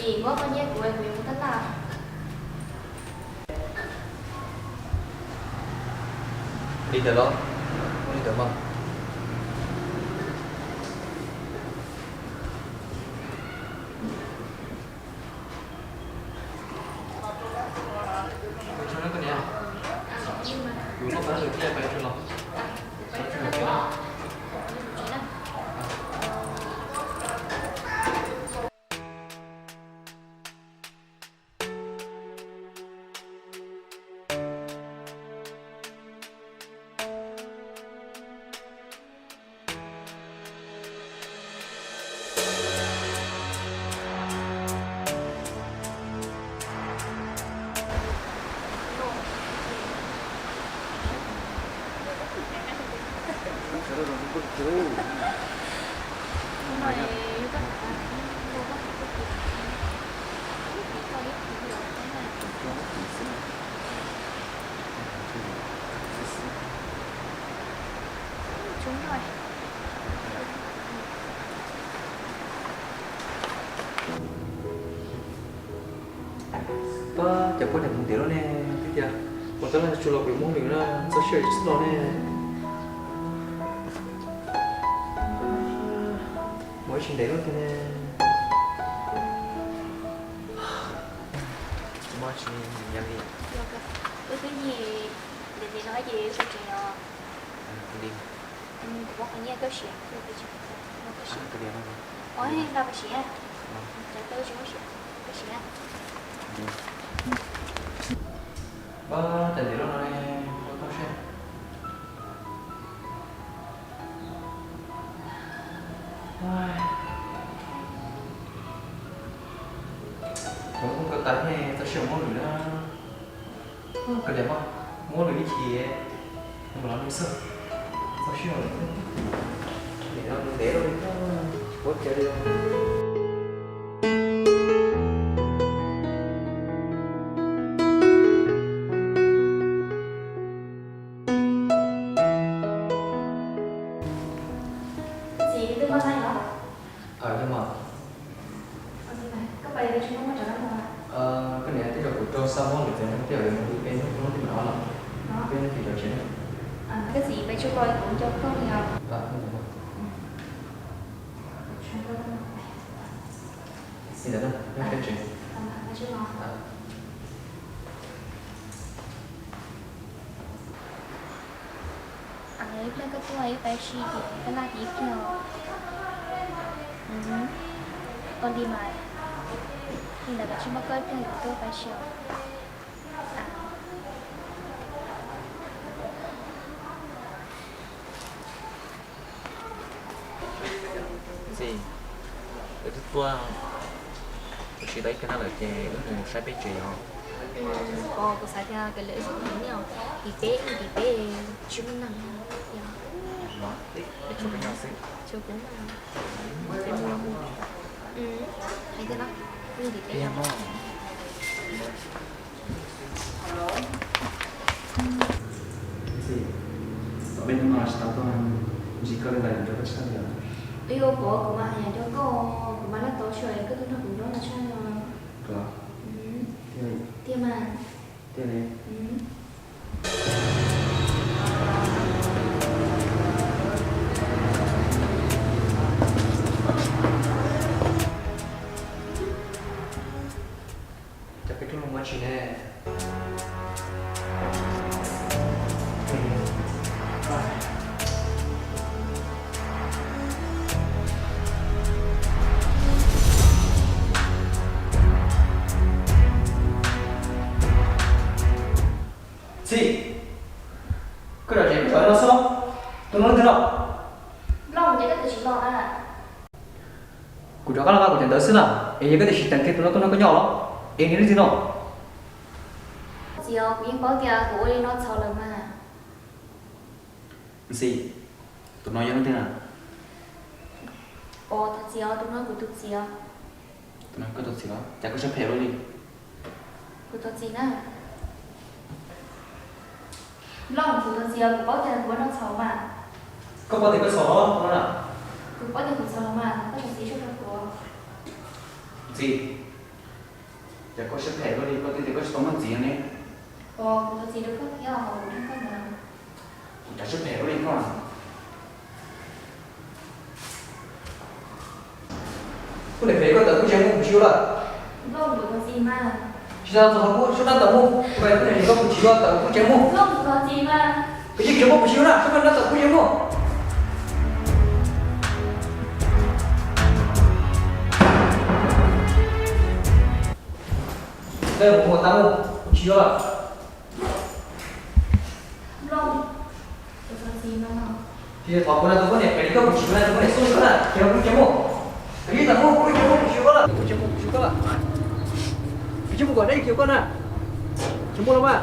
gì có con nhé của em cũng thích là đi được không? Đi được không? Cho nó cái này à? Đúng không? Bán được cái này phải cho nó. Đúng rồi. Có chụp có nhận tiền đó nè, thích chưa? Còn tớ là chủ lực của môn mình là social just đó nè. Mỗi chuyện đấy đó thế nè. Mỗi chuyện nhà đi. Cái gì để gì nói gì sao chị nó Đi. có cái nhé cái gì cái gì Cái gì đó. ôi đâu cái gì à? Để tôi chú cái gì à? Có tiền tiền đó nè, có xem. Cũng có tánh nè, tao xem món nữa. Cái đẹp không? Món nữa thì nhưng mà nó đi sơ. Tao xem rồi. Để rồi nó bớt chơi đi. Gì tôi qua đây hả? Nhưng mà Các bạn chúng nó có trở lại không ạ? cái này tức là của cho sao món được thì nó tiếp về một bên nó thì nó là bên thì được chứ. Cái gì vậy chú coi cũng cho con thì học. Không được. Xin lỗi, nó cái chuyện. Chú ngon. Ấy lên cái tuổi bé chi thì cái là tí kiểu con đi mà thì là chú mắc cái tôi phải chiều Gì? Ở thứ tua chỉ đấy cái nào là chè nó sai bé chè không? có sai theo cái lễ rất nhiều thì bé chúng nằm Nó để cho cái nhau xí. chú cũng mà để mua hay thế đó như thì bé Em không? Sì, bên mà stato un giocatore da gioco stadio. io của mà nhà cho của mà nó tổ chức cái tôi nó cũng đó là sao rồi Claro. tiêm mà Tiene. Chắc cái lúc mà chị nè. Sì, quello c'è, cioè lo so, tu non lo lòng vậy cái chỉ lo à Của đó là của tiền tới xưa là, em có thể chỉ tiền kia tụi nó có nhỏ lắm, em nghĩ gì đâu. chiều cũng có kia của đi nó sau lần mà Sì, tụi nó như thế nào? thật chiều tụi nó của tụi chiều Tụi nó có tụi gì đó, chả có chấp hệ luôn đi. của tụi gì nữa lòng của tụi chiều của có tiền của nó sau mà Có bao tiền có sổ đó, nó là của có tiền của sau mà có thể gì cho được của gì? giờ có sức khỏe rồi đi có tin có sống bằng gì này có gì đâu có kia họ cũng không nào trả sức khỏe rồi đi không à có để về có tờ có chơi một chiều rồi không được có gì mà chỉ ra tờ không số năm tờ mua vậy có thể có một chiều tờ có chơi mua không có gì mà cái gì kiểu một chiều nào số năm tờ có chơi mua đây một tao một chiều rồi không được có gì mà thì thọ của nó có thể cái có một chiều này có thể xuống nữa là kiểu cũng chơi mua cái gì tao mua cũng chơi mua một chiều đó cũng chơi mua một chiều đó cái chiều của đây chiều con à chiều mua đâu mà